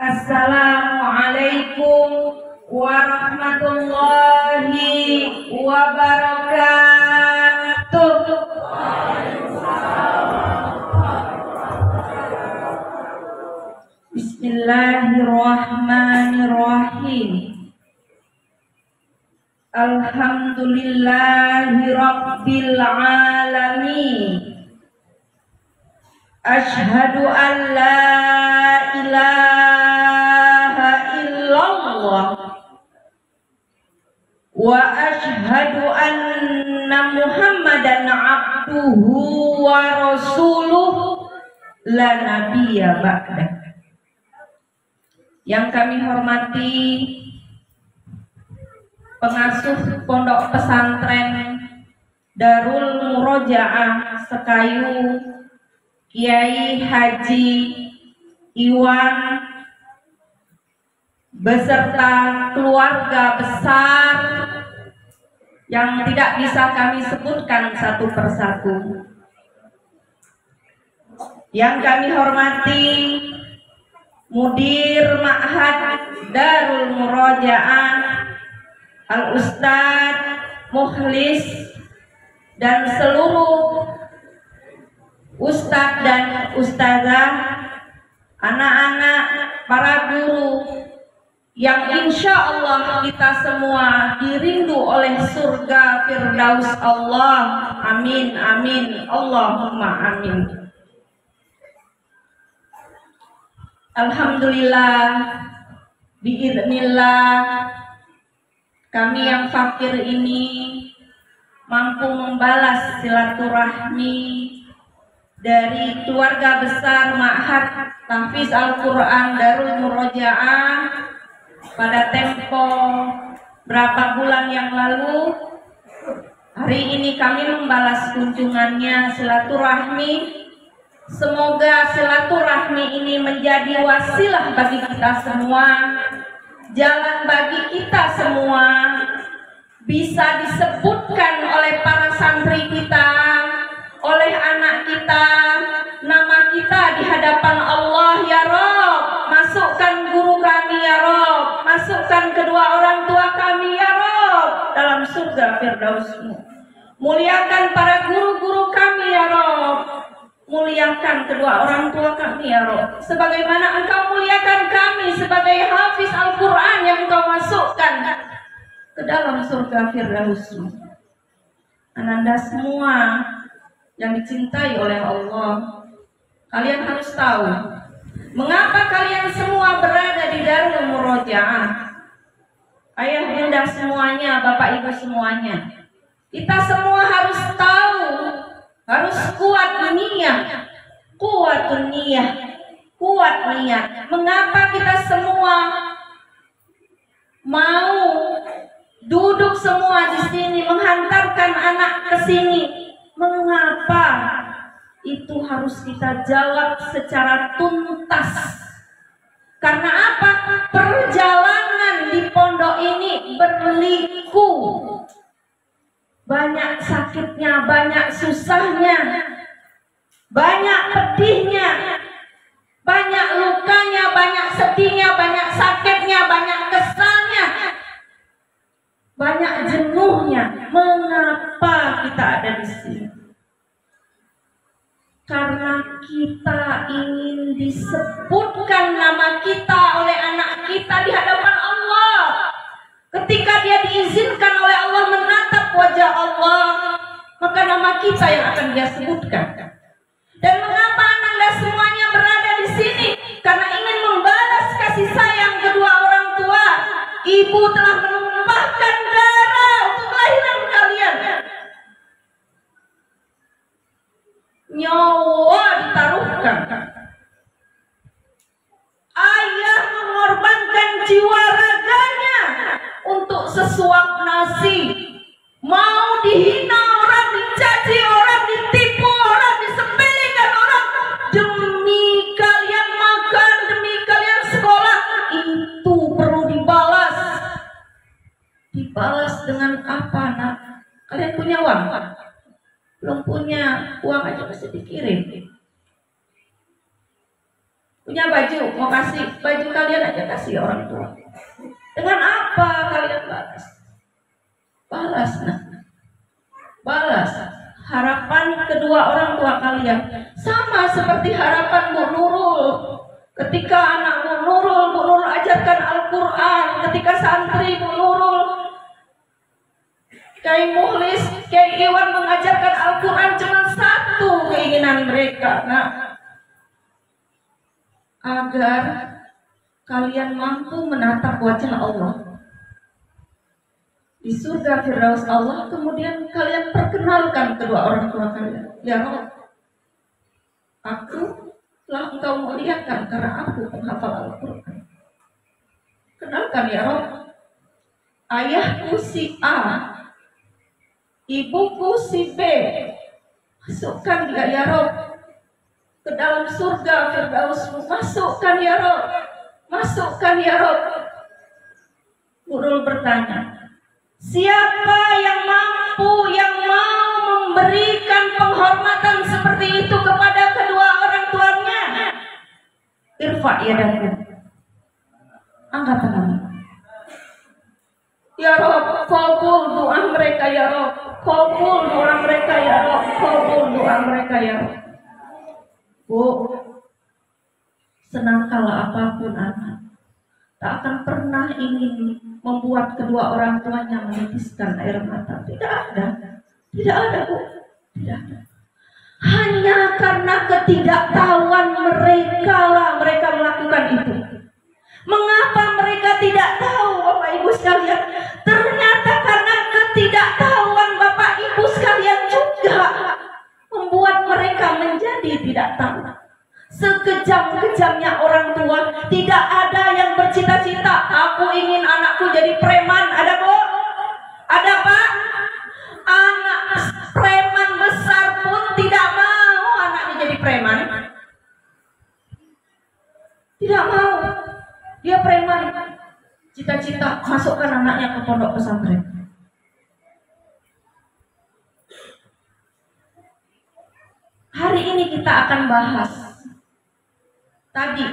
Assalamualaikum warahmatullahi wabarakatuh. Bismillahirrahmanirrahim. Alhamdulillahi rabbil alamin. Asyhadu an la ilaha illallah wa asyhadu anna Muhammadan abduhu wa rasuluh la nabiyya ba'dah. Yang kami hormati pengasuh Pondok Pesantren Darul Murojaah Sekayu, Kiai Haji Iwan beserta keluarga besar yang tidak bisa kami sebutkan satu persatu. Yang kami hormati Mudir Ma'had Darul Murojaah Al-Ustadz Mukhlis dan seluruh Ustadz dan Ustazah, anak-anak, para guru yang insya Allah kita semua dirindu oleh surga Firdaus Allah. Amin, amin, Allahumma amin. Alhamdulillah, biiznillah, kami yang fakir ini mampu membalas silaturahmi dari keluarga besar Ma'had Tahfiz Al-Quran Darul Murojaah pada tempo berapa bulan yang lalu. Hari ini kami membalas kunjungannya silaturahmi. Semoga silaturahmi ini menjadi wasilah bagi kita semua, jalan bagi kita semua, bisa disebutkan oleh para santri kita, oleh anak kita, nama kita di hadapan Allah. Ya Rob, masukkan guru kami ya Rob, masukkan kedua orang tua kami ya Rob dalam surga Firdaus-Mu. Muliakan para guru-guru kami ya Rob, muliakan kedua orang tua kami ya Rob, sebagaimana Engkau muliakan kami sebagai hafiz Al-Quran yang Engkau masukkan ke dalam surga Firdaus-Mu. Ananda semua yang dicintai oleh Allah, kalian harus tahu mengapa kalian semua berada di Darul Murojaah. Ayah bunda semuanya, bapak ibu semuanya, kita semua harus tahu, harus kuat niat, kuat niat. Mengapa kita semua mau duduk semua di sini, menghantarkan anak ke sini? Mengapa? Itu harus kita jawab secara tuntas. Karena apa? Perjalanan di pondok ini berliku. Banyak sakitnya, banyak susahnya, banyak pedihnya, banyak lukanya, banyak sedihnya, banyak sakitnya, banyak kesalnya, banyak jenuhnya. Mengapa kita ada di sini? Karena kita ingin disebutkan nama kita oleh anak kita di hadapan Allah. Ketika dia diizinkan oleh Allah menatap wajah Allah, maka nama kita yang akan dia sebutkan. Dan mengapa Ananda semuanya berada di sini? Karena ingin membalas kasih sayang kedua orang tua. Ibu telah menumpahkan darah untuk kelahiran kalian. Nyawa ditaruhkan. Ayah mengorbankan jiwa raganya untuk sesuap nasi. Mau dihina orang, dicaci orang, ditipu orang, disembelihkan orang demi kalian makan, demi kalian sekolah. Itu perlu dibalas. Dibalas dengan apa, nak? Kalian punya uang? Belum punya uang aja masih dikirim. punya baju, mau kasih baju kalian aja kasih orang tua. Dengan apa kalian balas? Balas, nah. Balas harapan kedua orang tua kalian sama seperti harapan Bu Nurul. Ketika anak Bu Nurul ajarkan Al-Quran. Ketika santri Bu Nurul, Kiai Muhlis, Kiai Iwan mengajarkan Al-Quran, cuma satu keinginan mereka, nah, agar kalian mampu menatap wajah Allah di surga Firdaus Allah. Kemudian kalian perkenalkan kedua orang tua kalian, ya Rob, aku telah engkau muliakan karena aku penghafal Al-Quran. Kenalkan ya Rob, ayahku si A, ibuku si B, masukkan dia ya Rob ke dalam surga Firdaus. Masukkan ya Rob, masukkan ya Rob. Nurul bertanya, siapa yang mampu, yang mau memberikan penghormatan seperti itu kepada kedua orang tuanya? Irfa yadaku, angkat tanganmu. Ya Rob, kabul doa mereka ya Rob, kabul doa mereka ya Rob, kabul doa mereka ya Rob. Bu, senangkala apapun anak, tak akan pernah ingin membuat kedua orang tuanya menitiskan air mata. Tidak ada, tidak ada Bu, tidak ada. Hanya karena ketidaktahuan mereka lah mereka melakukan itu. Mengapa mereka tidak tahu, Bapak Ibu sekalian? Ternyata karena ketidaktahuan Bapak Ibu sekalian juga membuat mereka menjadi tidak tahu. Sekejam-kejamnya orang tua, tidak ada yang bercita-cita, aku ingin anakku jadi preman. Ada Bu? Ada Pak? Anak preman besar pun tidak mau anaknya jadi preman. Tidak mau. Dia preman, cita-cita masukkan anaknya ke pondok pesantren. Hari ini kita akan bahas. Tadi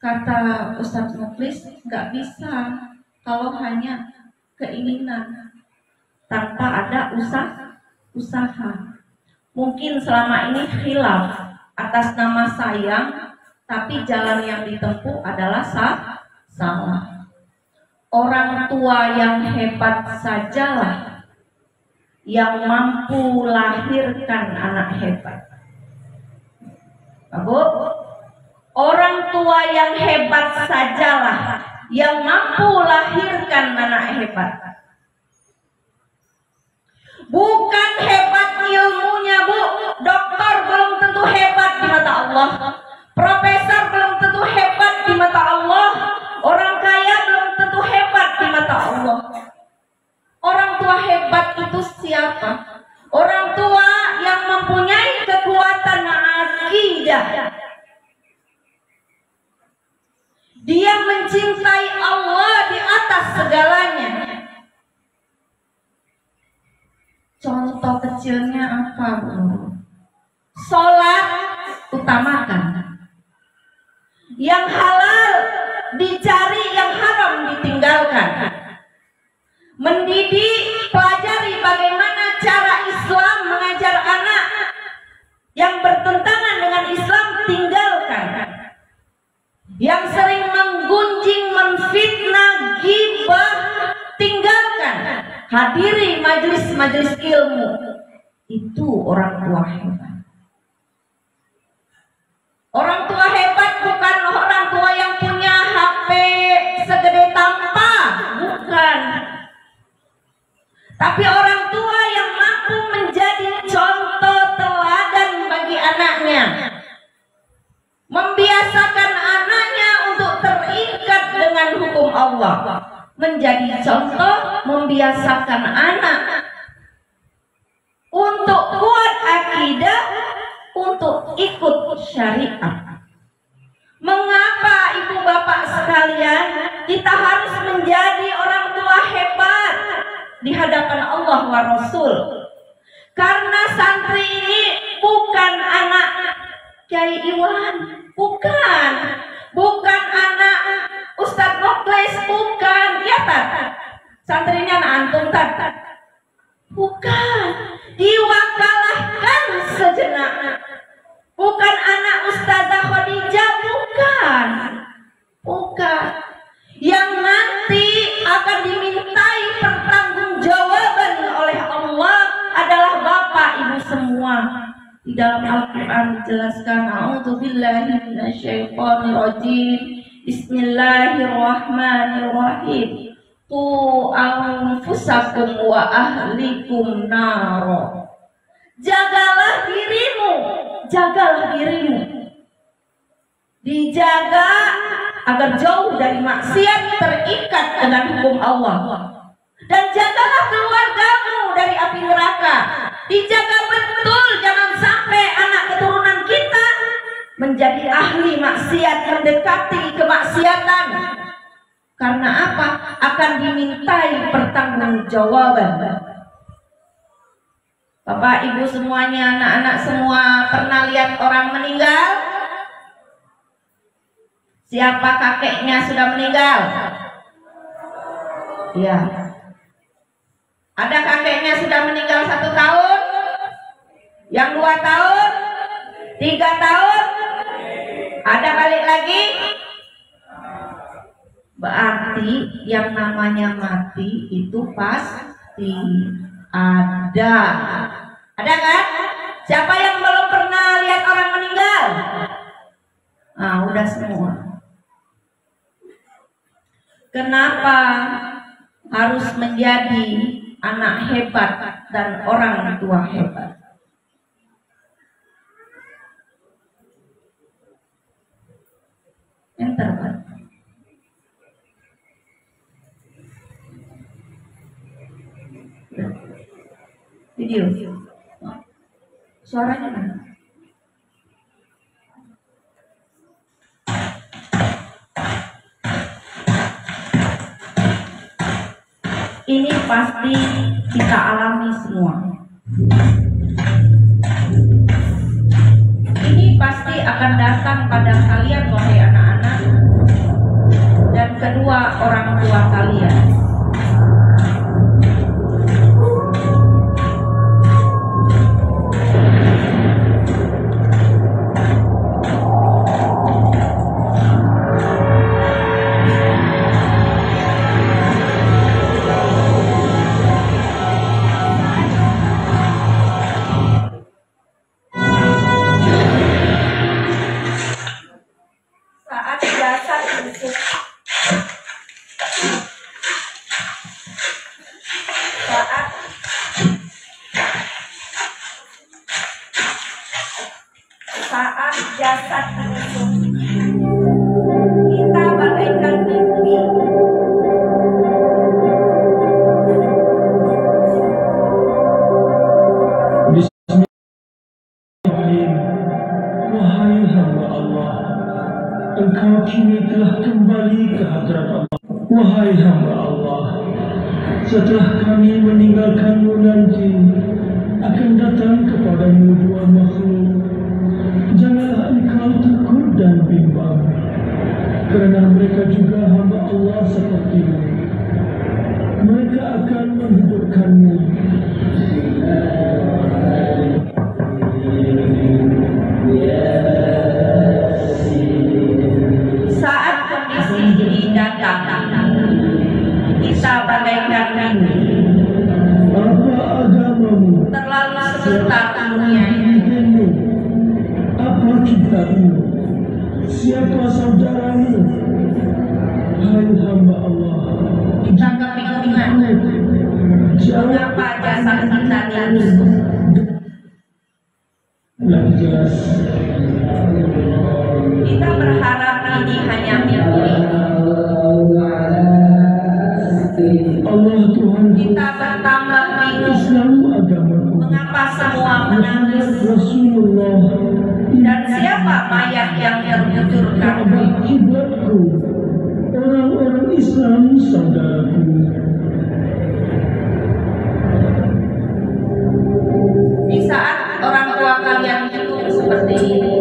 kata Ustadz Mukhlis, nggak bisa kalau hanya keinginan tanpa ada usaha. Mungkin selama ini khilaf atas nama sayang, tapi jalan yang ditempuh adalah salah. Orang tua yang hebat sajalah yang mampu lahirkan anak hebat. Bu, orang tua yang hebat sajalah yang mampu lahirkan anak hebat. Bukan hebat ilmunya Bu, dokter belum tentu hebat di mata Allah. Profesor belum tentu hebat di mata Allah. Orang kaya belum tentu hebat di mata Allah. Orang tua hebat itu siapa? Orang tua yang mempunyai kekuatan akidah. Dia mencintai Allah di atas segalanya. Contoh kecilnya apa, Bu? Sholat utamakan. Yang halal dicari, yang haram ditinggalkan. Mendidik, pelajari bagaimana cara Islam mengajar anak. Yang bertentangan dengan Islam tinggalkan. Yang sering menggunjing, menfitnah, ghibah, tinggalkan. Hadiri majelis-majelis ilmu. Itu orang tua hebat. Orang tua hebat bukan orang tua yang punya HP segede tampa, bukan. Tapi orang tua yang mampu menjadi contoh teladan bagi anaknya. Membiasakan anaknya untuk terikat dengan hukum Allah. Menjadi contoh, membiasakan anak untuk kuat akidah, untuk ikut syariat. Mengapa ibu bapak sekalian kita harus menjadi orang tua hebat di hadapan Allah wa Rasul? Karena santri ini bukan anak Kiai Iwan, Bukan. Bukan anak Ustadz Mokles, bukan. Ya tak? Santrinya anak antum tak? Bukan. Diwakalahkan sejenak. Bukan anak Ustazah Khadijah, bukan. Bukan. Yang nanti akan dimintai pertanggungjawaban oleh Allah adalah Bapak Ibu semua. Di dalam Al-Quran dijelaskan, A'udzubillahi minasyaitonirrajim. Bismillahirrahmanirrahim. Tu anfusakum wa ahlikum naro. Jagalah dirimu, jagalah dirimu. Dijaga agar jauh dari maksiat, terikat dengan hukum Allah. Dan jagalah keluargamu dari api neraka. Dijaga betul, jangan sampai anak keturunan kita menjadi ahli maksiat, mendekati kemaksiatan. Karena apa? Akan dimintai pertanggungjawaban. Bapak Ibu semuanya, anak-anak semua pernah lihat orang meninggal? Siapa kakeknya sudah meninggal? Ya. Ada kakeknya sudah meninggal 1 tahun? Yang 2 tahun? 3 tahun? Ada balik lagi? Berarti yang namanya mati itu pasti ada. Ada kan? Siapa yang belum pernah lihat orang meninggal? Ah, udah semua. Kenapa harus menjadi anak hebat dan orang tua hebat? Yang terbaik. Video. Suaranya mana? Ini pasti kita alami semua. Ini pasti akan datang pada kalian wahai anak-anak, dan kedua orang tua kalian. Saat jasad busuk, kita bagaikan mimpi. Bismillahirrahmanirrahim. Wahai hamba Allah, engkau kini telah kembali ke hadrat Allah. Wahai hamba Allah, setelah kami meninggalkanmu nanti, akan datang kepadamu 2 makhluk. Janganlah engkau takut dan bimbang, kerana mereka juga hamba Allah sepertimu. Mereka akan menghidupkanmu. Saat kondisi ini datang, kita bagaikan mimpi. Apa agamamu? Terlalu sebentar dunia ini. Apa cintamu? Siapa saudaramu? Hai hamba Allah, Kita kebingungan. Mengapa jasad kita ditusuk? lebih jelas. Kita berharap ini hanya mimpi. Allah Tuhan Kita bertambah bingung. Islam agamaku. Mengapa semua menangis? Rasulullah Dan siapa mayat yang terbucurkan? kiblatku. Orang-orang Islam saudaraku. Di saat orang tua kalian bingung seperti ini,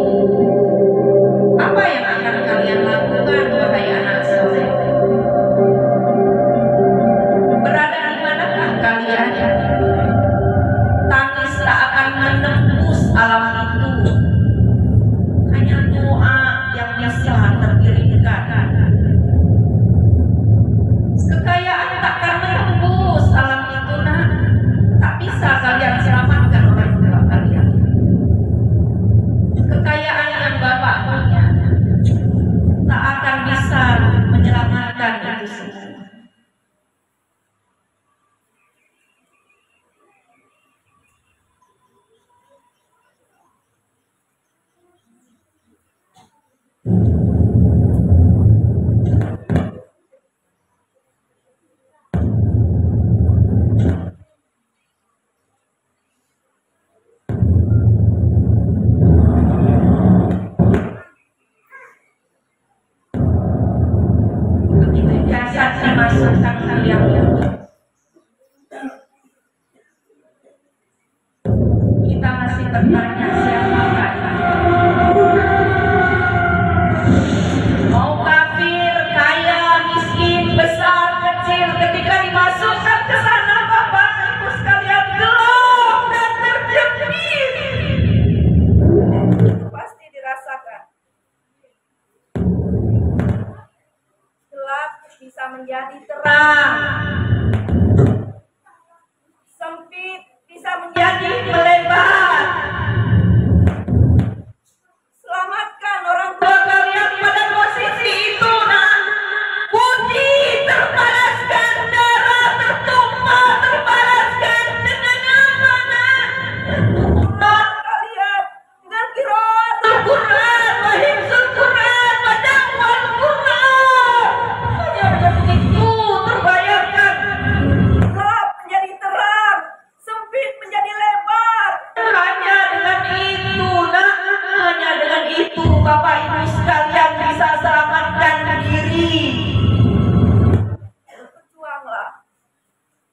terpiringkan. Kekayaan takkan menembus alam itu nak, tak bisa kalian selamatkan orang tua kalian. Kekayaan yang Bapak punya tak akan bisa menyelamatkan itu semua. Dimasukkan kalian, kita masih bertanya siapakah ini? Mau kafir, kaya, miskin, besar, kecil, ketika dimasukkan ke sana Bapak Ibu sekalian gelap dan terjepit. Pasti dirasakan. Gelap bisa menjadi terang, sempit bisa menjadi melebar. Selamatkan orang tua kalian pada posisi itu nak. Putih terbalaskan, darah tertumpah terbalaskan dengan apa nak? Quran kalian dengan qiraatul Quran, wa hifdzul Quran, wa da'wal Quran. Begitu terbayarkan. Gelap menjadi terang, sempit menjadi lebar. Hanya dengan itu nak, hanya dengan itu Bapak Ibu sekalian bisa selamatkan diri.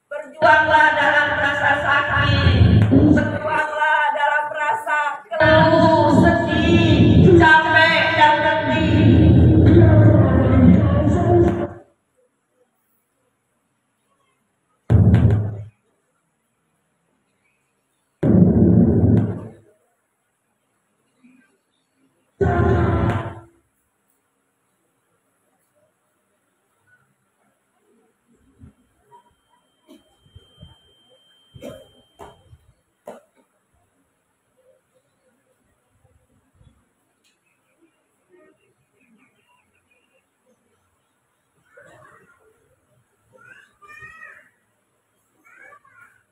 Berjuanglah dalam rasa sakit, berjuanglah dalam rasa keluh, sedih, capek dan letih.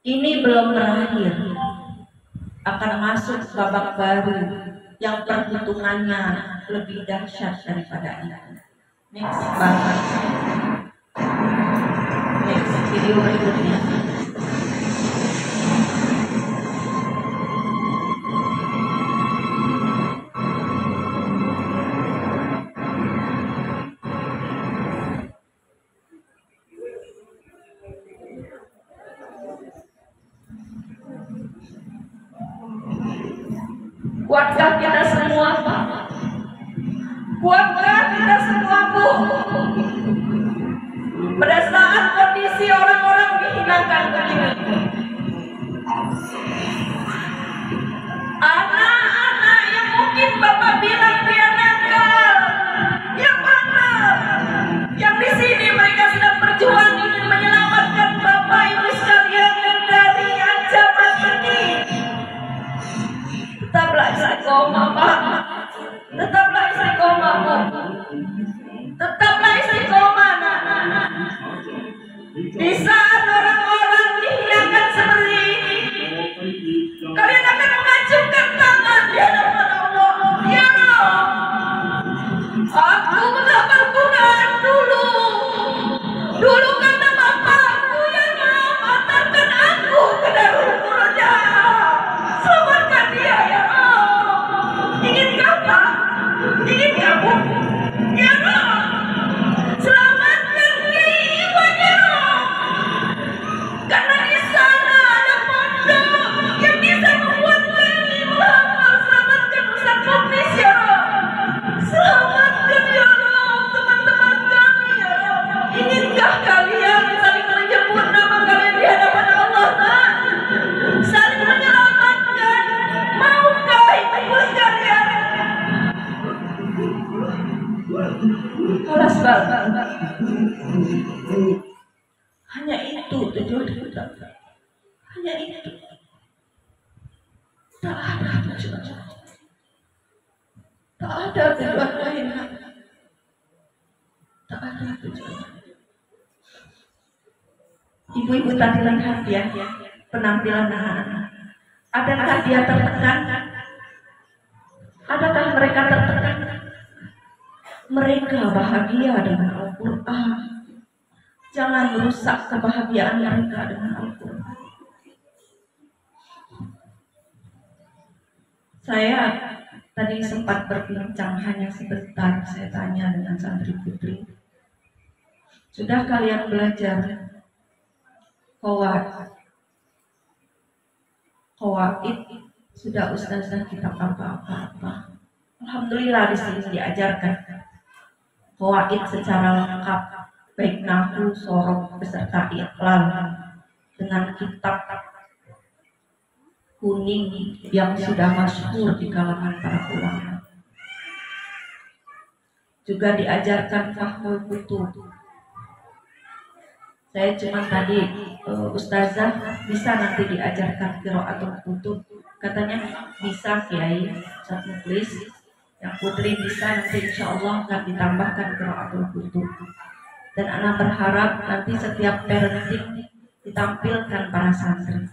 Ini belum berakhir, akan masuk babak baru yang perhitungannya lebih dahsyat daripada ini. Next babak, next video berikutnya. Kuatkah kita semua, Pak? Kuatkah kita semua, Bu? Pada saat kondisi orang-orang dihinakan begini, anak-anak yang mungkin Bapak bilang dia nakal, yang mana? Yang di sini mereka sedang berjuang ingin menyelamatkan Bapak Ibu sekalian dari ancaman ini. Tetaplah istiqomah, Pak. Tetaplah istiqomah, Bu. Tetaplah istiqomah, nak. Di saat orang-orang dihinakan seperti ini, kalian akan mengacungkan tangan di hadapan Allah. Ya Allah, aku menghafal Quran dulu. Dulu kata bapakku, ya Allah, antarkan aku ke Darul Qur'an. Selamatkan dia, ya Allah. Ingin apa? Ingin kamu? Ya Allah, selamatkan jiwanya. Karena di sana ada pondok yang bisa membuat kami selamatkan Ustaz Muflis, ya Allah. Selamatkan, ya Allah, untuk Kelas banget. Hanya itu tujuan kita. Hanya itu. Tak ada tujuan. Tak ada tujuan lain. Tak ada tujuan. Ibu-ibu tadi lihat ya penampilan anak-anak. Adakah dia tertekan? Adakah mereka tertekan? Mereka bahagia dengan Al-Quran. Jangan merusak kebahagiaan mereka dengan Al-Quran. Saya tadi sempat berbincang hanya sebentar. Saya tanya dengan santri putri, sudah kalian belajar Qawaid? Sudah ustazah kita apa-apa. Alhamdulillah di sini diajarkan Qawaid secara lengkap, baik nahwu, shoroh beserta iqlal dengan kitab kuning yang sudah masyhur di kalangan para ulama. Juga diajarkan fahmul kutub. Saya cuma tadi ustazah bisa nanti diajarkan qiraatul kutub. Katanya bisa Kiai Ustaz Mukhlis. Yang putri bisa nanti insya Allah akan ditambahkan qiraatul kutub. Dan anak berharap nanti setiap parenting ditampilkan para santri.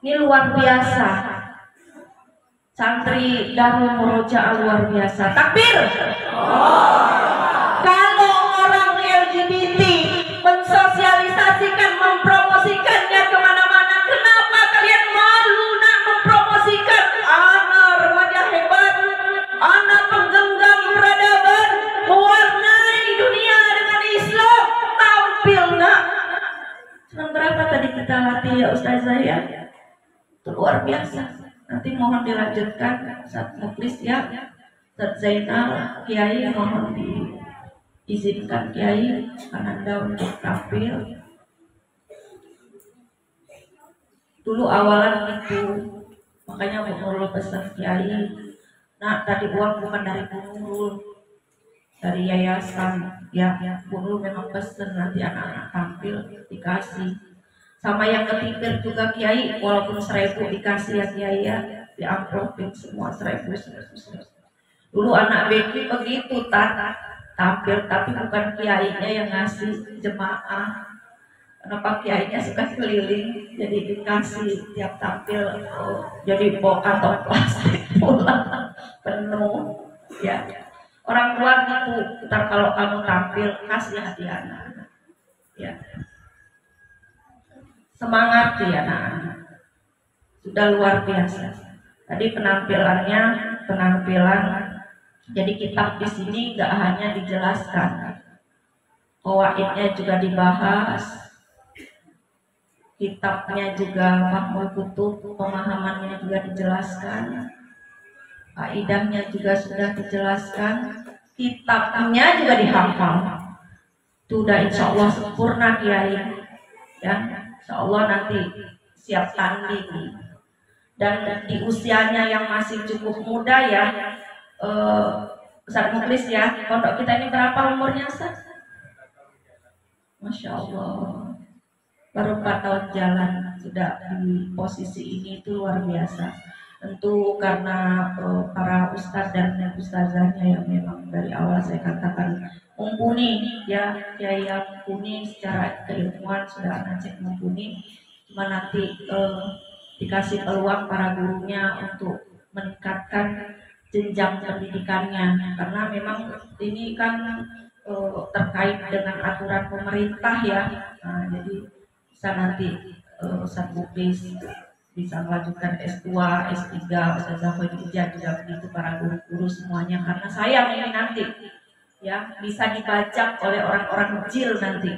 Ini luar biasa. Santri Darul Murojaah luar biasa. Takbir. Kalau orang LGBT mensosialisasikan, mempromosikannya kemana-mana, kenapa kalian malu nak mempromosikan? Anak remaja hebat, anak penggenggam peradaban, mewarnai dunia dengan Islam, tampil nak. Senang berapa tadi kita latih ya ustazah ya? Itu luar biasa. Nanti mohon dilanjutkan Ustaz Mukhlis ya, Ustaz Zainal, Kiai mohon diizinkan Kiai Ananda untuk tampil. Dulu awalan itu, makanya Bu Nurul pesan Kiai, nah tadi uang bukan dari Bu Nurul, dari yayasan ya. Bu Nurul memang pesan nanti anak-anak tampil dikasih. Sama yang ketiga juga Kiai, walaupun 1.000 dikasih ya Kiai ya, di amplopin semua 1.000. Dulu anak Becky begitu tampil, tapi bukan Kiainya yang ngasih, jemaah. Kenapa Kiainya suka keliling, jadi dikasih tiap tampil, jadi bawa kantong plastik pulang penuh ya. Orang tua gitu, ntar kalau kamu tampil kasih hadiah anak-anak ya. Semangat ya anak-anak, sudah luar biasa. Tadi penampilan. Jadi kitab di sini nggak hanya dijelaskan, qawaidnya juga dibahas, kitabnya juga fahmul kutub, pemahamannya juga dijelaskan, kaidahnya juga sudah dijelaskan, kitabnya juga dihafal. Itu udah insya Allah sempurna Kiai ya. Insya Allah nanti siap tanding. Dan di usianya yang masih cukup muda ya, Ustaz Mukhlis ya, pondok kita ini berapa umurnya Ustaz? Masya Allah, baru 4 tahun jalan sudah di posisi ini, itu luar biasa. Tentu karena para ustaz dan ustazahnya yang memang dari awal saya katakan mumpuni ya, yang mumpuni secara keilmuan, sudah cek mumpuni. Cuma nanti dikasih peluang para gurunya untuk meningkatkan jenjang pendidikannya, karena memang ini kan terkait dengan aturan pemerintah ya. Nah, jadi bisa nanti Ustaz Mukhlis bisa melanjutkan S2, S3, Ustazah Khadijah juga begitu, para guru-guru semuanya, karena sayang ini nanti ya bisa dibajak oleh orang-orang kecil nanti.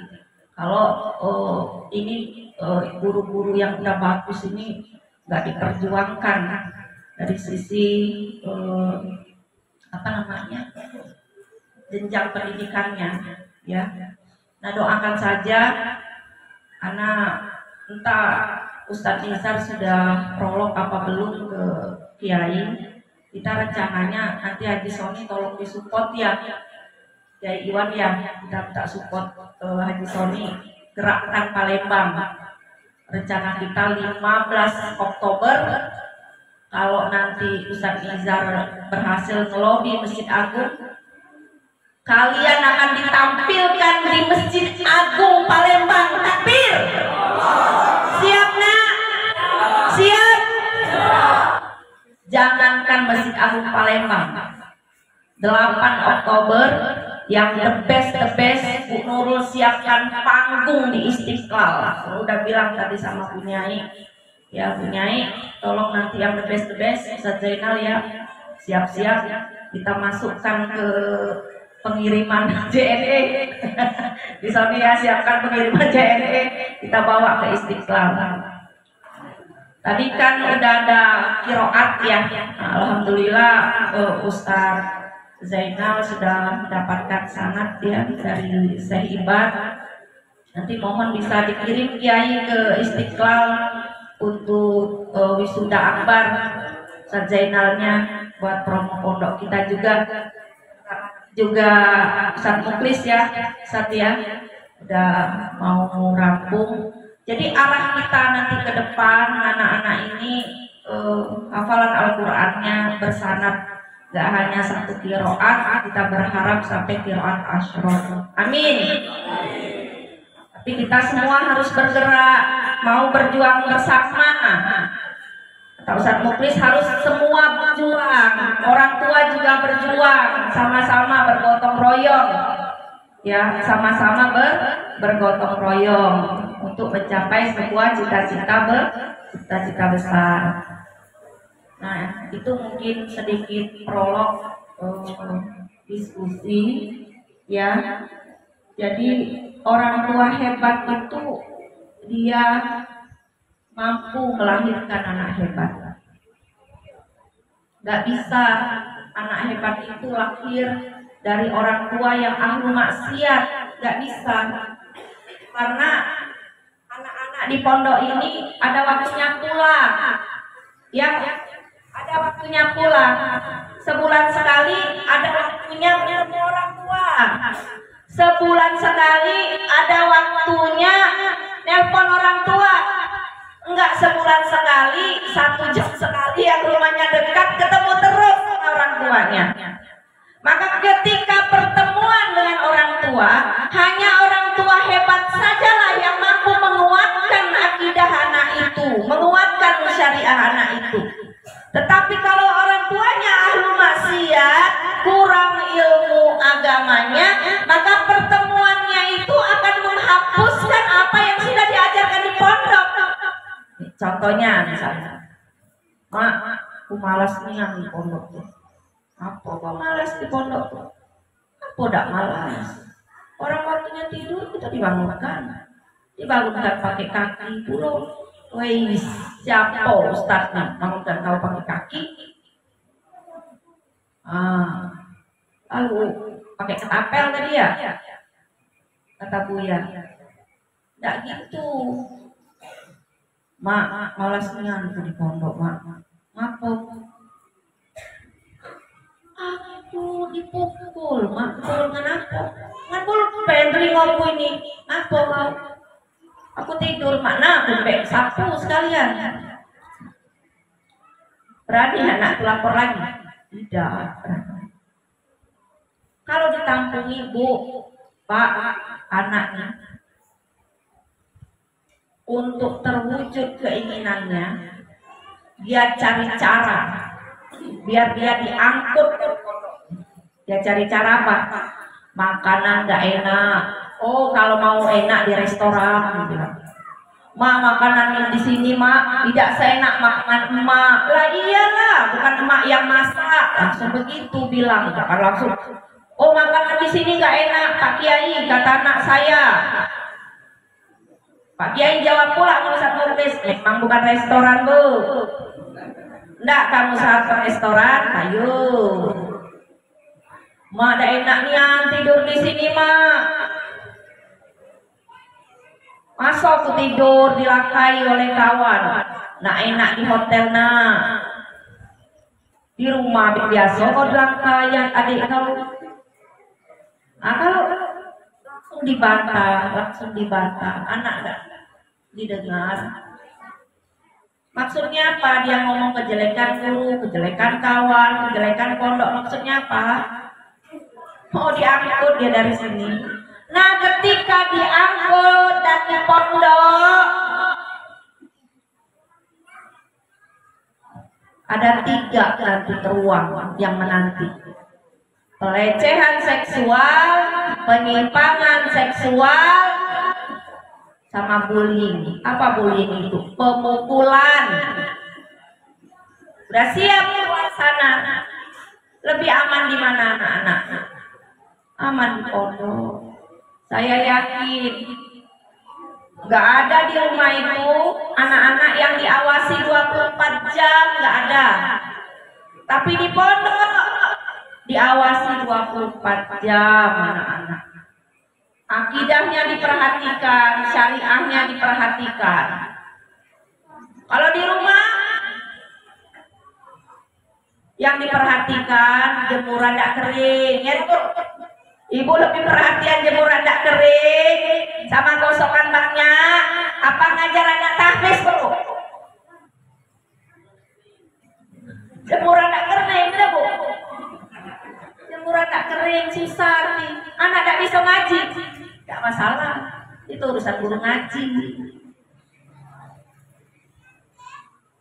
Kalau ini guru-guru yang udah bagus ini nggak diperjuangkan dari sisi jenjang pendidikannya ya. Nah, doakan saja anak, entah Ustadz Nizar sudah prolog apa belum ke Kiai. Kita rencananya nanti Haji Soni tolong disupport ya. Kiai Iwan yang kita minta support Haji Soni Gerakan Palembang. Rencana kita 15 Oktober kalau nanti Ustadz Izar berhasil ngelobi Masjid Agung, kalian akan ditampilkan di Masjid Agung Palembang. Takbir. Siap nak? Siap? Jangankan Masjid Agung Palembang, 8 Oktober yang the best Bu Nurul siapkan panggung di Istiqlal. Udah bilang tadi sama Bunyai, ya Bunyai tolong nanti yang the best Ustaz Zainal ya, siap-siap kita masukkan ke pengiriman JNE di Saudi ya, siapkan pengiriman JNE kita bawa ke Istiqlal. Tadi kan udah ada kiroat ya, alhamdulillah Ustaz Zainal sudah mendapatkan sanad ya dari Syekh Ibad. Nanti mohon bisa dikirim Kiai ke Istiqlal untuk wisuda akbar Ustaz Zainalnya buat promo pondok kita juga Ustaz Muklis ya, Ustaz ya udah mau rampung. Jadi arah kita nanti ke depan anak-anak ini hafalan Al-Qur'annya bersanad. Gak hanya 1 qiraat, kita berharap sampai qiraat asyra. Amin. Tapi kita semua harus bergerak, mau berjuang bersama. Kata Ustaz Muklis harus semua berjuang. Orang tua juga berjuang, sama-sama bergotong royong. Ya, sama-sama bergotong royong untuk mencapai sebuah cita-cita besar. Nah, itu mungkin sedikit prolog diskusi ya. Jadi orang tua hebat itu dia mampu melahirkan anak hebat. Gak bisa anak hebat itu lahir dari orang tua yang ahli maksiat, gak bisa. Karena anak-anak di pondok ini ada waktunya pulang. Ya, ada waktunya pulang. Sebulan sekali ada waktunya ketemu orang tua. Sebulan sekali ada waktunya nelpon orang tua. Enggak sebulan sekali, 1 jam sekali yang rumahnya dekat ketemu terus sama orang tuanya. Maka ketika pertemuan dengan orang tua, hanya orang tua hebat sajalah yang mampu menguatkan akidah anak itu, menguatkan syariah anak itu. Tetapi kalau orang tuanya ahlu maksiat, kurang ilmu agamanya, maka pertemuannya itu akan menghapuskan apa yang sudah diajarkan di pondok. Contohnya misalnya, Mak, aku malas nih yang di pondok tuh. Apa kok malas di pondok tuh? Apa udah malas? Orang waktunya tidur kita dibangunkan pakai kaki pulau. Wih, siapa Ustaznya bangunkan kau pakai kaki? Lalu pakai ketapel tadi ya? Kata Buya. Nggak gitu. Mak, malasnya aku di pondok, Mak. Ngapa? Aku dipukul, Mak. Pukul kenapa? Ngapul pendri ngopo ini? Ngapa kau? Aku tidur, Mak. Aku sapu sekalian. Berani anak lapor lagi? Tidak. Kalau ditampung ibu, Pak, anaknya untuk terwujud keinginannya, dia cari cara biar dia diangkut. Dia cari cara apa? Makanan nggak enak. Oh, kalau mau enak di restoran, gitu. Ma, makanan yang di sini, Mak, tidak seenak makanan emak. Lah iyalah, bukan emak yang masak. Langsung begitu bilang, jangan langsung. Oh, makanan di sini nggak enak, Pak Kiai, kata anak saya. Pak Kiai jawab pula kalau satu Muklis, memang bukan restoran, Bu. Enggak, kamu satu restoran, ayo. Mak, ada enaknya tidur di sini, Mak. Masa aku tidur dilakai oleh kawan. Nak enak di hotel nak. Di rumah biasa kau dilakai adik kau. Nah, kalau langsung dibantah, anak nggak didengar. Maksudnya apa? Dia ngomong kejelekan guru, kejelekan kawan, kejelekan pondok. Maksudnya apa? Mau diangkut dia dari sini. Nah, ketika diangkut dari pondok, ada 3 nanti teruang yang menanti. Pelecehan seksual, penyimpangan seksual, sama bullying. Apa bullying itu? Pemukulan. Udah siap keluar sana? Lebih aman di mana anak-anak? Aman di pondok. Saya yakin gak ada di rumah itu anak-anak yang diawasi 24 jam, gak ada. Tapi di pondok diawasi 24 jam anak-anak. Akidahnya diperhatikan, syariahnya diperhatikan. Kalau di rumah yang diperhatikan jemuran tidak kering, ya Bu. Ibu lebih perhatian jemuran tidak kering sama gosokan baknya. Apa ngajar anak tahfiz Bu? Jemuran tidak kering, tidak Bu? Jemuran tidak kering, susah nih. Anak tidak bisa ngaji, tidak masalah. Itu urusan guru ngaji.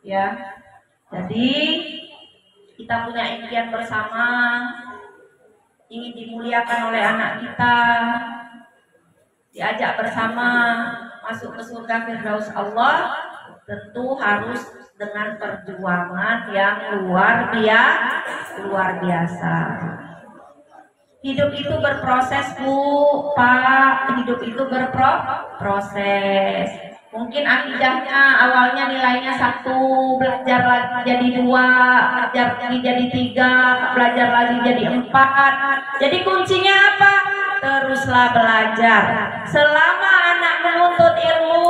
Ya, jadi kita punya impian bersama, ingin dimuliakan oleh anak kita, diajak bersama masuk ke surga Firdaus Allah, tentu harus dengan perjuangan yang luar biasa. Hidup itu berproses Bu, Pak. Hidup itu berproses. Mungkin akidahnya awalnya nilainya 1, belajar lagi jadi 2, belajar lagi jadi 3, belajar lagi jadi 4. Jadi kuncinya apa? Teruslah belajar. Selama anak menuntut ilmu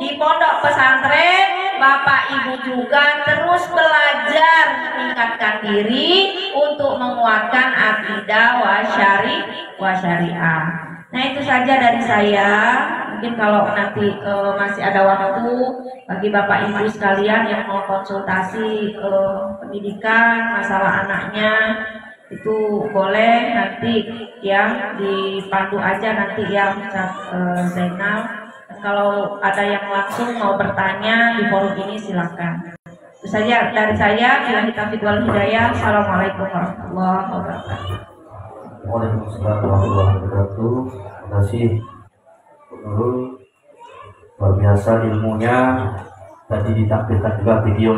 di pondok pesantren, Bapak Ibu juga terus belajar meningkatkan diri untuk menguatkan akidah wa syariah. Nah, itu saja dari saya. Mungkin kalau nanti masih ada waktu bagi Bapak Ibu sekalian yang mau konsultasi pendidikan masalah anaknya, itu boleh nanti ya dipandu aja nanti ya Ustaz Zainal. Dan kalau ada yang langsung mau bertanya di forum ini silakan. Itu saja dari saya. Billahi taufiq wal hidayah. Assalamualaikum warahmatullahi wabarakatuh. Waalaikumsalam warahmatullahi wabarakatuh. Terima kasih Guru, luar biasa ilmunya. Tadi ditampilkan juga video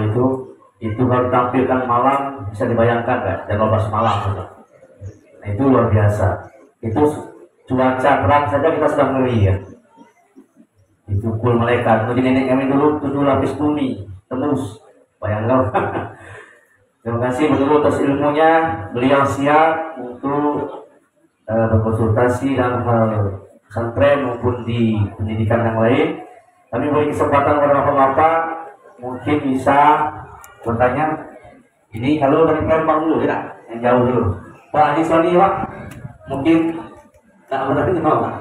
itu kalau ditampilkan malam bisa dibayangkan kan, jam 12 malam gitu. Nah, itu luar biasa. Itu cuaca terang saja kita sudah ngeri ya. Itu kul malaikat. Jadi nenek kami dulu 7 lapis bumi tembus, bayangkan. Terima kasih betul atas ilmunya. Beliau siap untuk berkonsultasi dalam hal pesantren maupun di pendidikan yang lain. Kami beri kesempatan kepada bapak-bapak mungkin bisa bertanya. Ini kalau dari Palembang dulu ya, yang jauh dulu. Pak Haji Soni Pak, mungkin tak bertanya Pak.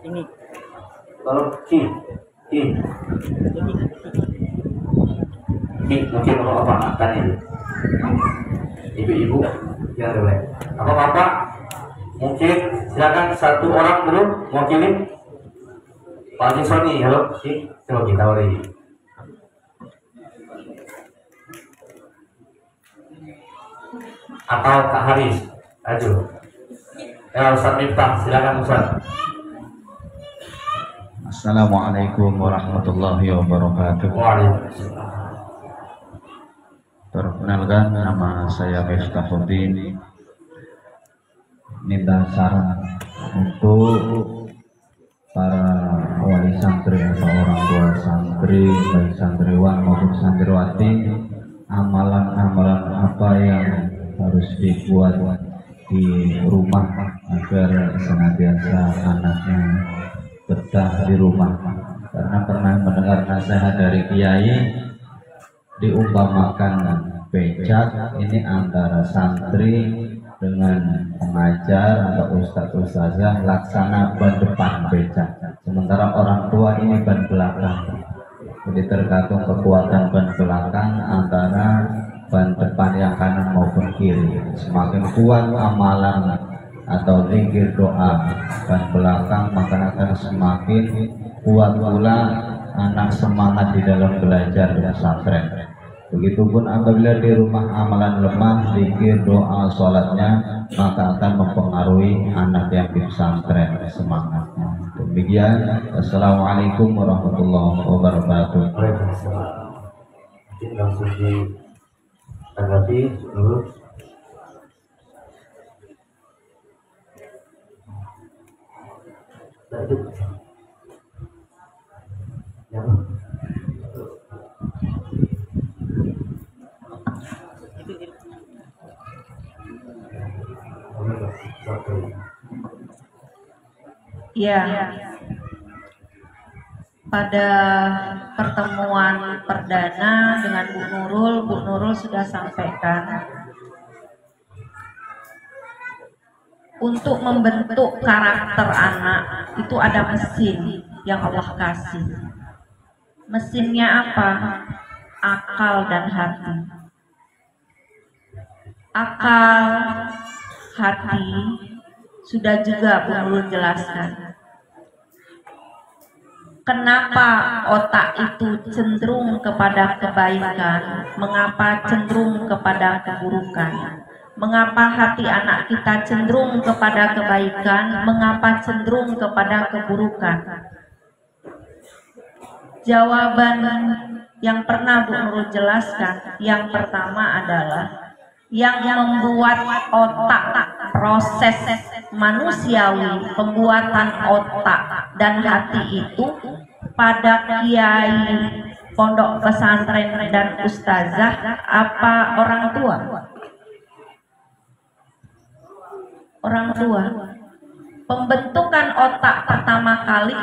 Ini Kalau mungkin kalau apa kan ini ibu-ibu yang boleh apa bapak mungkin silakan satu orang dulu mewakili Pak Haji Soni. Halo coba kita wari atau Kak Haris ayo ya Ustaz Miftah, silakan Ustaz. Assalamualaikum warahmatullahi wabarakatuh. Waalaikumsalam. Perkenalkan, nama saya Miftahuddin. Minta saran untuk para wali santri atau orang tua santri, baik santriwan maupun santriwati, amalan-amalan apa yang harus dibuat di rumah agar senantiasa anaknya betah di rumah. Karena pernah mendengar nasihat dari kiai, diumpamakan becak ini antara santri dengan pengajar atau ustadz-ustazah laksana ban depan becak, sementara orang tua ini ban belakang. Jadi tergantung kekuatan ban belakang antara ban depan yang kanan maupun kiri. Semakin kuat amalan atau zikir doa ban belakang, maka akan semakin kuat pula anak semangat di dalam belajar di pesantren. Begitupun apabila di rumah amalan lemah, zikir, doa, sholatnya, maka akan mempengaruhi anak yang di pesantren semangatnya. Demikian, assalamualaikum warahmatullahi wabarakatuh. Waalaikumsalam. Mungkin langsung ditanggapi dulu. Lanjut. Ya. Ya, pada pertemuan perdana dengan Bu Nurul sudah sampaikan untuk membentuk karakter anak itu ada mesin yang Allah kasih. Mesinnya apa? Akal dan hati. Akal, hati sudah juga Bu Nurul jelaskan. Kenapa otak itu cenderung kepada kebaikan, mengapa cenderung kepada keburukan? Mengapa hati anak kita cenderung kepada kebaikan, mengapa cenderung kepada keburukan? Jawaban yang pernah Bu Nurul jelaskan, yang pertama adalah yang membuat otak, proses manusiawi, pembuatan otak dan hati itu pada kiai, pondok pesantren dan ustazah apa orang tua? Orang tua. Pembentukan otak pertama kali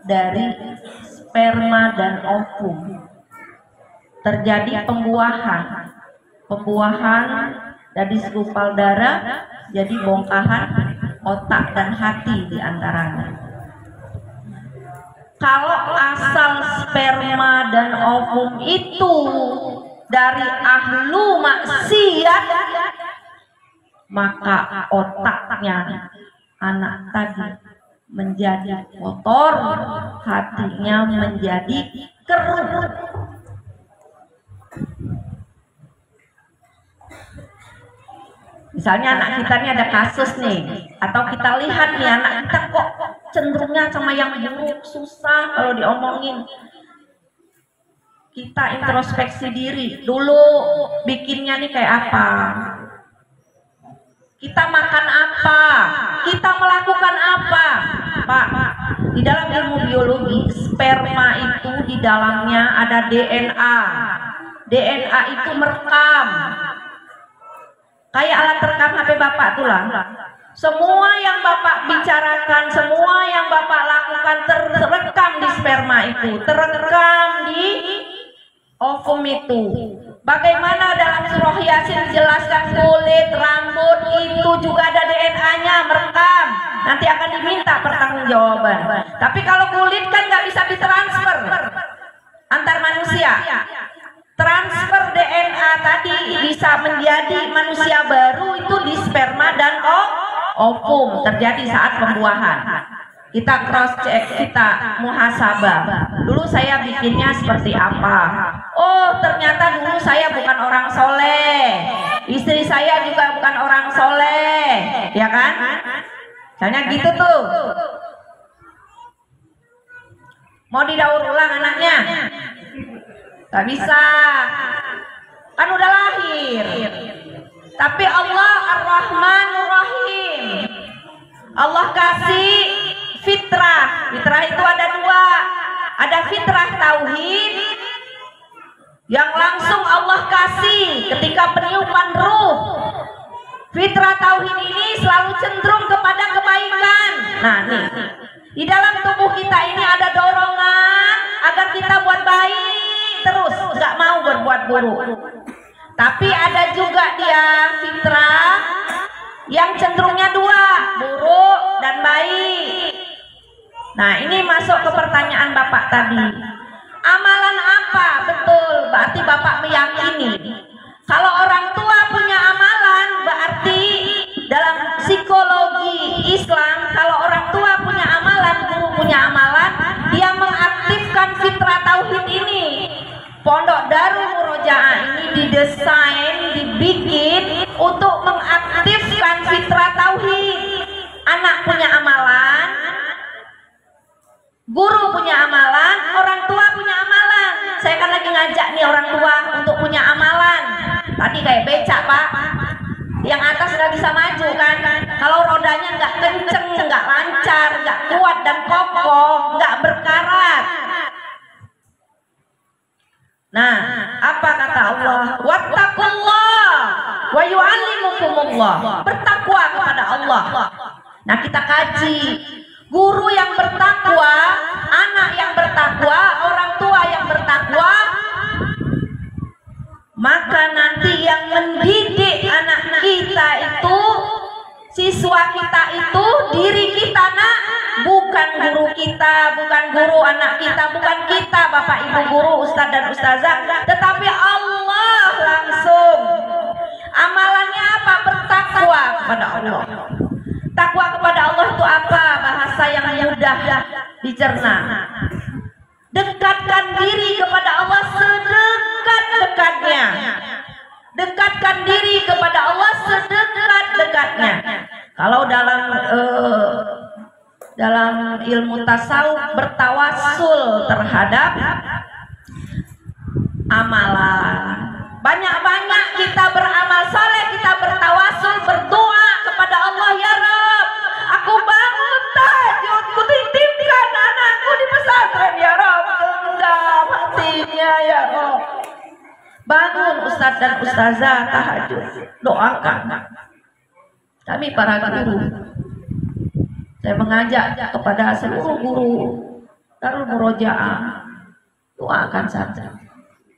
dari sperma dan ovum. Terjadi pembuahan dari segumpal darah jadi bongkahan otak dan hati di antaranya. Kalau asal sperma dan ovum itu dari ahlu maksiat, maka otaknya anak tadi menjadi kotor, hatinya menjadi keruh. Misalnya anak kita ini ada kasus nih, atau kita lihat nih anak kita kok cenderungnya sama yang buruk, susah kalau diomongin. Kita introspeksi diri dulu, bikinnya nih kayak apa, kita makan apa, kita melakukan apa. Pak, di dalam ilmu biologi, sperma itu di dalamnya ada DNA. DNA itu merekam, kayak alat rekam HP Bapak tuh lah. Semua yang Bapak bicarakan, semua yang Bapak lakukan terekam di sperma itu, terekam di ovum itu. Bagaimana dalam surah Yasin dijelaskan kulit, rambut itu juga ada DNA-nya merekam. Nanti akan diminta pertanggungjawaban. Tapi kalau kulit kan nggak bisa ditransfer antar manusia. Transfer DNA tadi bisa menjadi manusia baru itu di sperma dan ovum, terjadi saat pembuahan. Kita cross check, kita muhasabah. Dulu saya bikinnya seperti apa? Oh, ternyata dulu saya bukan orang soleh, istri saya juga bukan orang soleh, ya kan? Misalnya gitu tuh. Mau didaur ulang anaknya? Gak bisa, kan udah lahir. Tapi Allah Ar-Rahmanur Rahim, Allah kasih fitrah. Fitrah itu ada dua, ada fitrah tauhid yang langsung Allah kasih ketika peniupan ruh. Fitrah tauhid ini selalu cenderung kepada kebaikan. Nah nih, di dalam tubuh kita ini ada dorongan agar kita buat baik terus, nggak mau berbuat buruk. Tapi ada juga dia fitrah yang cenderungnya dua, buruk dan baik. Nah, ini masuk ke pertanyaan Bapak tadi. Amalan apa? Betul, berarti Bapak meyakini kalau orang tua punya amalan, berarti dalam psikologi Islam, kalau orang tua punya amalan, guru punya amalan, dia mengaktifkan fitrah tauhid ini. Pondok Darul Murojaah ini didesain, dibikin untuk mengaktifkan fitrah tauhid. Anak punya amalan, guru punya amalan, orang tua punya amalan. Saya kan lagi ngajak nih orang tua untuk punya amalan. Tadi kayak becak, Pak. Yang atas nggak bisa maju kan? Kalau rodanya nggak kenceng, nggak lancar, nggak kuat dan kokoh, nggak berkarat. Nah, apa kata Allah? Wattaqullah wa yu'allimukumullah. Bertakwa kepada Allah. Nah, kita kaji. Guru yang bertakwa, anak yang bertakwa, orang tua yang bertakwa, maka nanti yang mendidik anak kita itu, siswa kita itu, diri kita nak, bukan guru kita, bukan guru anak kita, bukan kita Bapak Ibu guru, ustadz dan ustazah, tetapi Allah langsung. Amalannya apa? Bertakwa kepada Allah. Takwa kepada Allah itu apa? Bahasa yang mudah dicerna. Dekatkan diri kepada Allah sedekat-dekatnya. Dekatkan diri kepada Allah sedekat-dekatnya. Kalau dalam ilmu tasawuf, bertawasul terhadap amalan. Banyak-banyak kita beramal soleh, kita bertawasul, berdoa kepada Allah, ya Rabb, aku bangun tahajud, ku titipkan anakku di pesantren, ya Rabb, genggam hatinya, ya Rabb. Bangun ustadz dan ustazah tahajud, doakan. Kami para guru, saya mengajak kepada seluruh guru Darul Murojaah, doakan saja,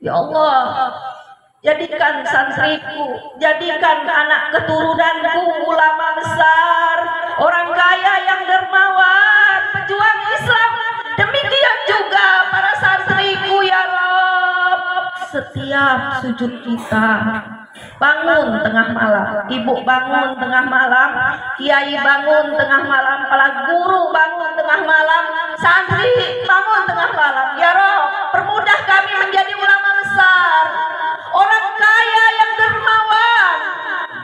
ya Allah, jadikan santriku, jadikan anak keturunanku ulama besar, orang kaya yang dermawan, pejuang Islam. Demikian juga para santriku, ya Rabb. Setiap sujud kita, bangun tengah malam, ibu bangun tengah malam, kiai bangun tengah malam, para guru bangun tengah malam, santri bangun tengah malam. Ya Rabb, permudah kami menjadi ulama besar, orang kaya yang dermawan,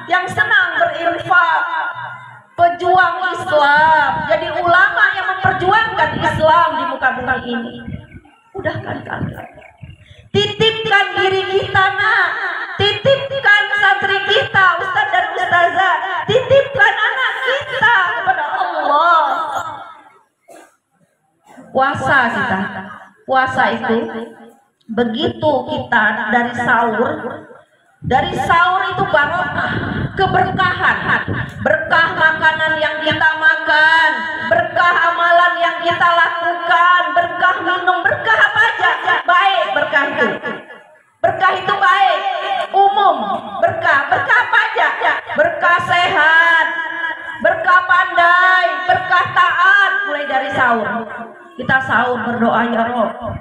yang senang berinfak, pejuang Islam, jadi ulama yang memperjuangkan Islam di muka bumi ini. Mudahkan kami. Titipkan diri kita, nak. Titipkan santri kita, ustadz dan ustazah. Titipkan anak kita kepada Allah. Puasa kita. Puasa itu begitu kita dari sahur itu barokah, keberkahan, berkah makanan yang kita makan, berkah amalan yang kita lakukan, berkah minum, berkah apa aja baik. Berkah itu baik, umum, berkah apa aja, berkah sehat, berkah pandai, berkah taat. Mulai dari sahur, kita sahur berdoa, ya Rabb,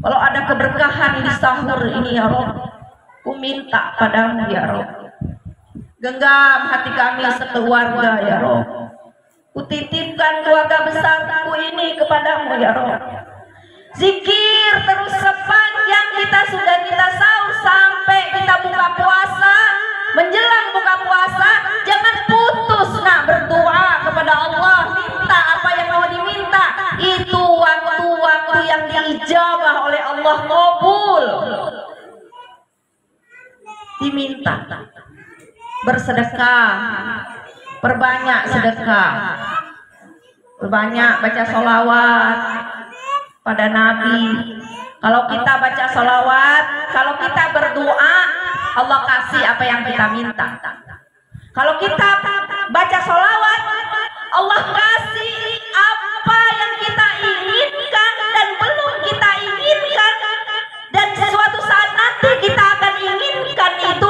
kalau ada keberkahan di sahur ini, ya Rabb, ku minta padamu, ya Rabb. Genggam hati kami sekeluarga, ya Rabb. Ku titipkan keluarga besarku ini kepadamu, ya Rabb. Zikir terus sepanjang kita sahur sampai kita buka puasa. Menjelang buka puasa, jangan putus nak berdoa kepada Allah, minta apa yang mau diminta. Itu waktu-waktu yang diijabah oleh Allah, kabul. Diminta bersedekah, perbanyak sedekah, perbanyak baca sholawat pada Nabi. Kalau kita baca sholawat, kalau kita berdoa, Allah kasih apa yang kita minta. Kalau kita baca sholawat, Allah kasih apa yang kita inginkan dan belum kita inginkan, dan suatu saat nanti kita akan inginkan itu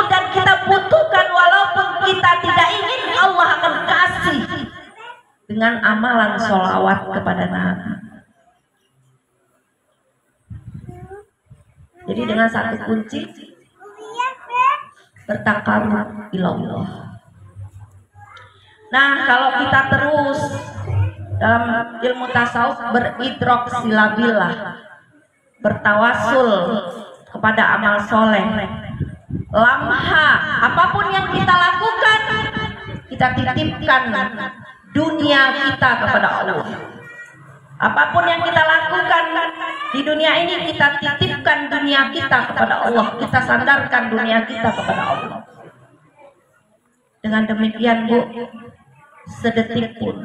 dengan amalan sholawat kepada Nabi. Jadi dengan satu kunci, bertakarub ilallah. Nah, kalau kita terus dalam ilmu tasawuf beridrok silabillah, bertawasul kepada amal soleh, lamha, apapun yang kita lakukan, kita titipkan dunia kita kepada Allah. Apapun yang kita lakukan di dunia ini, kita titipkan dunia kita kepada Allah, kita sandarkan dunia kita kepada Allah. Dengan demikian, Bu, sedetik pun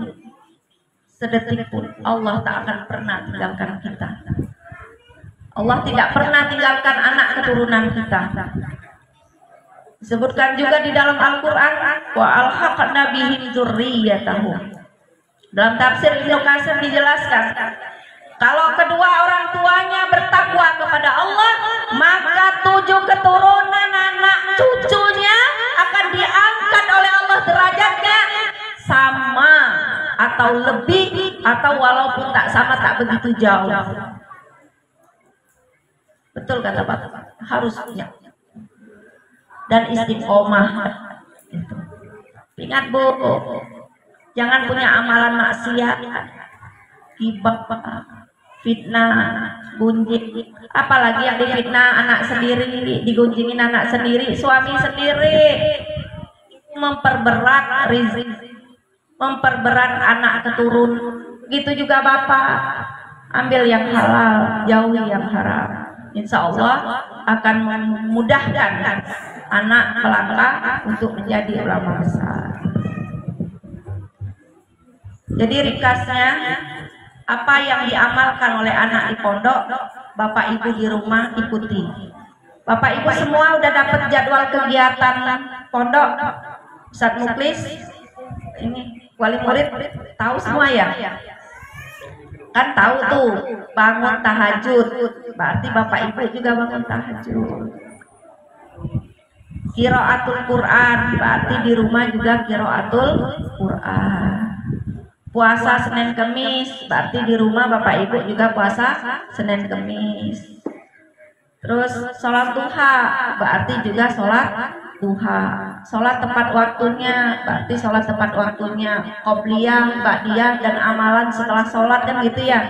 Allah tak akan pernah tinggalkan kita. Allah tidak pernah tinggalkan anak keturunan kita. Disebutkan juga di dalam Al-Quran, wa alhaqna bihim dzurriyyatahum. Dalam tafsir Ibnu Katsir dijelaskan, kalau kedua orang tuanya bertakwa kepada Allah, maka 7 keturunan anak cucunya akan diangkat oleh Allah derajatnya sama atau lebih, atau walaupun tak sama tak begitu jauh. Betul kata Bapak, harusnya. Dan istiqomah. Ingat, Bu, jangan punya amalan maksiat, gibah, fitnah, gunjing, apalagi yang difitnah anak sendiri, digunjingin anak sendiri, suami sendiri, memperberat rezeki, memperberat anak keturun. Begitu juga Bapak, ambil yang halal, jauhi yang haram. Insya Allah akan memudahkan anak melangkah untuk menjadi ulama besar. Jadi ringkasnya, apa yang diamalkan oleh anak di pondok, Bapak Ibu di rumah ikuti. Bapak Ibu semua udah dapat jadwal kegiatan pondok. Ustaz Muklis, ini wali murid tahu semua ya? Kan tahu tuh, bangun tahajud, berarti Bapak Ibu juga bangun tahajud. Qiraatul Quran, berarti di rumah juga qiraatul Quran. Puasa Senin Kemis, berarti di rumah Bapak Ibu juga puasa Senin Kemis. Terus sholat duha, berarti juga sholat duha. Sholat tepat waktunya, berarti sholat tepat waktunya. Qobliyah, ba'diyah, dan amalan setelah sholat, kan gitu ya?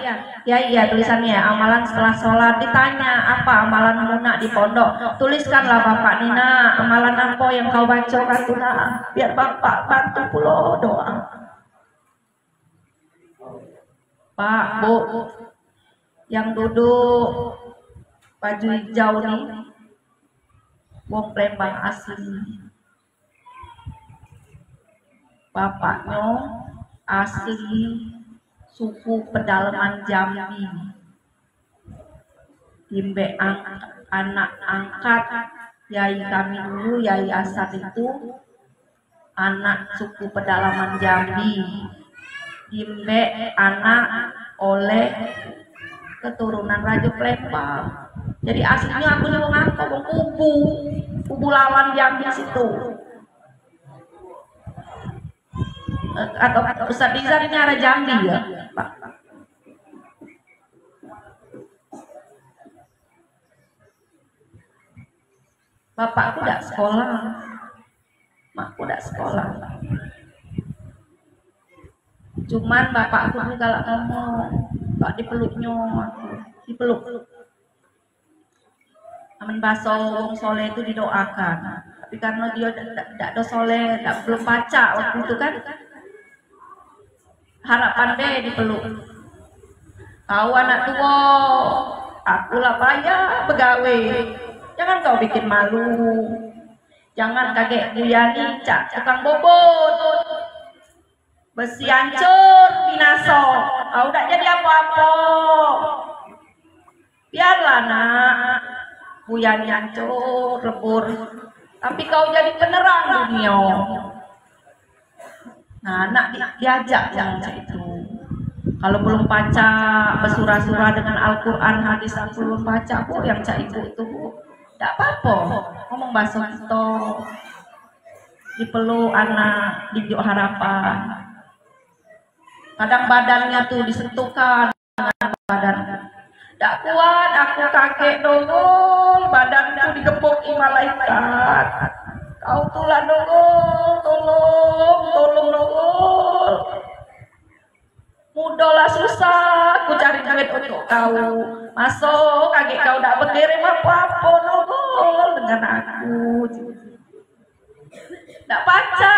Ya iya tulisannya, amalan setelah sholat. Ditanya, apa amalan Muna di pondok? Tuliskanlah Bapak Nina, amalan apa yang kau baca Tuna, biar Bapak bantu pulau doa. Pak, Bu, yang duduk baju hijau nih, wong Lembang asli. Bapaknya asli suku pedalaman Jambi. Imbe anak angkat Yai kami dulu, Yai Asad itu anak suku pedalaman Jambi. Imbe anak oleh keturunan Raja Lembang. Jadi aslinya aku nyuwung apa? Wong kubu lawan Jambi situ. Atau Ustaz Rizal ini arah Jambi ya, Pak. Bapakku tidak sekolah, makku tidak sekolah. Cuman bapakku juga kalau ngomong, Pak dipeluknya, dipeluk. Amin baso wong soleh itu didoakan. Tapi karena dia tidak ada soleh, belum baca waktu itu kan, harapan deh dipeluk. Kau anak tua, akulah payah begawe. Jangan kau bikin malu. Jangan kakek Buyani cak tukang bobot. Besi hancur binaso. Kau tidak jadi apa-apa. Biarlah nak. Buyani hancur, lebur. Tapi kau jadi penerang dunia. Nah, anak diajak yang itu. Kalau belum baca bersurah-surah dengan Al-Quran, hadis aku belum baca, Bu, yang cak ibu itu, Bu. Tidak apa-apa. Ngomong bahasa kita. Dipeluk anak, dijuk harapan. Kadang badannya tuh disentuhkan dengan badan. Tidak kuat, aku kakek dongol, badanku digepuki malaikat. Kau tulah dongol, tolong dongol. Mudahlah susah, aku cari duit untuk kau. Masuk, kakek kau tidak berkirim apa-apa dongol dengan aku. Tidak baca,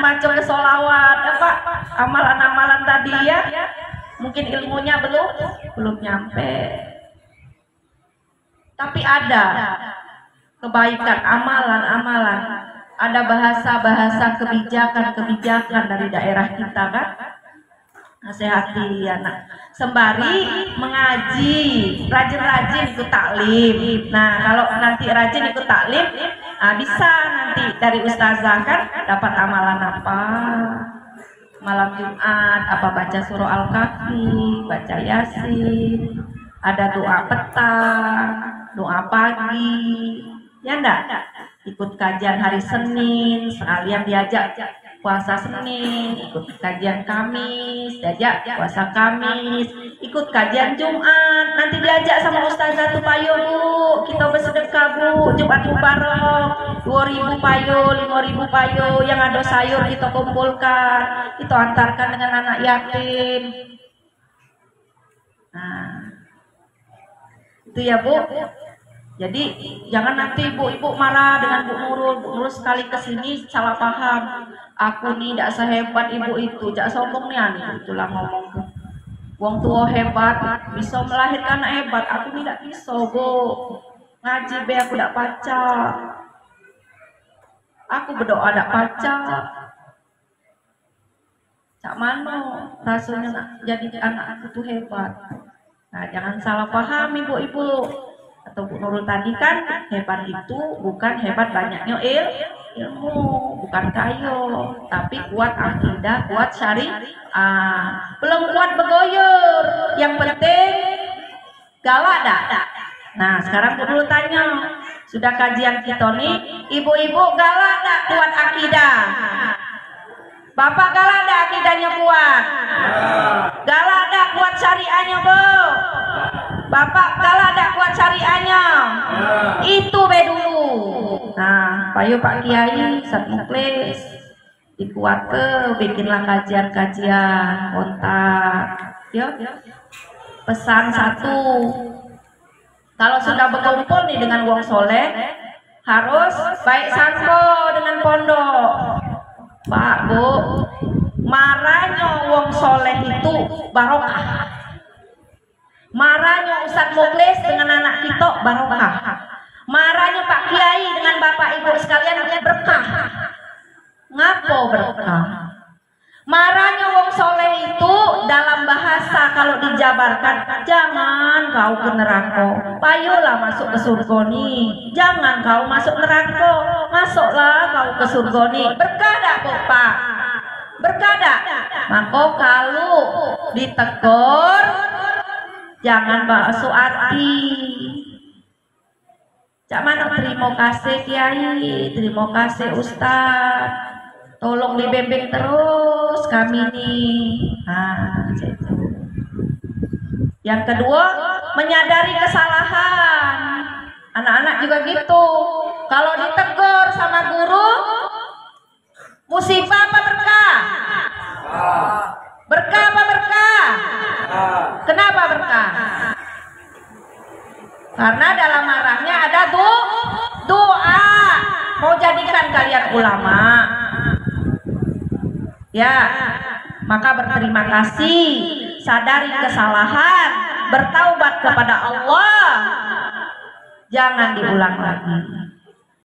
macam ke solawat, apa amalan-amalan tadi ya. Mungkin ilmunya belum nyampe. Tapi ada kebaikan, amalan-amalan. Ada bahasa-bahasa kebijakan-kebijakan dari daerah kita kan. Nasihati anak. Sembari mengaji, rajin-rajin ikut taklim. Nah, kalau nanti rajin ikut taklim, bisa nanti dari ustazah kan dapat amalan apa. Malam Jumat apa baca surah Al-Kahfi, baca Yasin, ada doa petang, doa pagi, ya enggak? Ikut kajian hari Senin, sekalian diajak puasa Senin, ikut kajian Kamis, diajak puasa Kamis, ikut kajian Jumat, nanti diajak sama ustazah tuh, payo Bu, kita bersedekah Bu, Jumat Mubarak, 2.000 payo, 5.000 payo, yang ada sayur kita kumpulkan, kita antarkan dengan anak yatim. Nah, itu ya Bu. Jadi jangan nanti ibu-ibu marah dengan Bu Nurul. Bu Nurul sekali kesini salah paham. Aku nih tidak sehebat ibu itu, jak sombong nih anu. Itulah ngomong tuh. Wong tua hebat, bisa melahirkan anak hebat. Aku tidak bisa Bu. Ngaji be aku tidak baca. Aku berdoa tidak baca. Cak mana rasanya jadi anak aku tuh hebat. Nah jangan salah paham ibu-ibu. Atau Bu Nurul tadi kan hebat itu bukan hebat banyaknya ilmu, bukan kayo, tapi kuat akidah, kuat syariah. Belum kuat begoyor, yang penting galak dah. Nah sekarang Bu Nurul tanya, sudah kajian kita nih, ibu-ibu galak dah kuat akidah? Bapak galak dah akidahnya kuat? Galak dah kuat syariahnya Bu? Bapak galak dak kuat syariahnya, itu be dulu. Nah, payo Pak Kiai, Ustaz Muklis, dikuat ke, bikinlah kajian-kajian, kontak, yuk. Pesan satu, kalau sudah berkumpul nih dengan wong soleh, harus baik sangko dengan pondok. Pak Bu, marahnya wong soleh itu barokah. Marahnya Ustaz Muklis dengan anak kita barokah. Marahnya Pak Kiai dengan Bapak Ibu sekalian berkah. Ngapo berkah? Marahnya wong soleh itu dalam bahasa kalau dijabarkan, jangan kau ke neraka, payolah masuk ke surga nih. Jangan kau masuk neraka, masuklah kau ke surga nih. Berkah dak Pak? Berkah dak? Maka kalau ditegur jangan bakso hati. Cak mana terima kasih Kiai, terima kasih Ustaz. Tolong dibimbing terus kami nih. Nah, yang kedua, menyadari kesalahan. Anak-anak juga gitu. Kalau ditegur sama guru, musibah apa berkah? Berkah apa berkah? Kenapa berkah? Karena dalam marahnya ada doa. Mau jadikan kalian ulama, ya, maka berterima kasih, sadari kesalahan, bertaubat kepada Allah, jangan diulang lagi.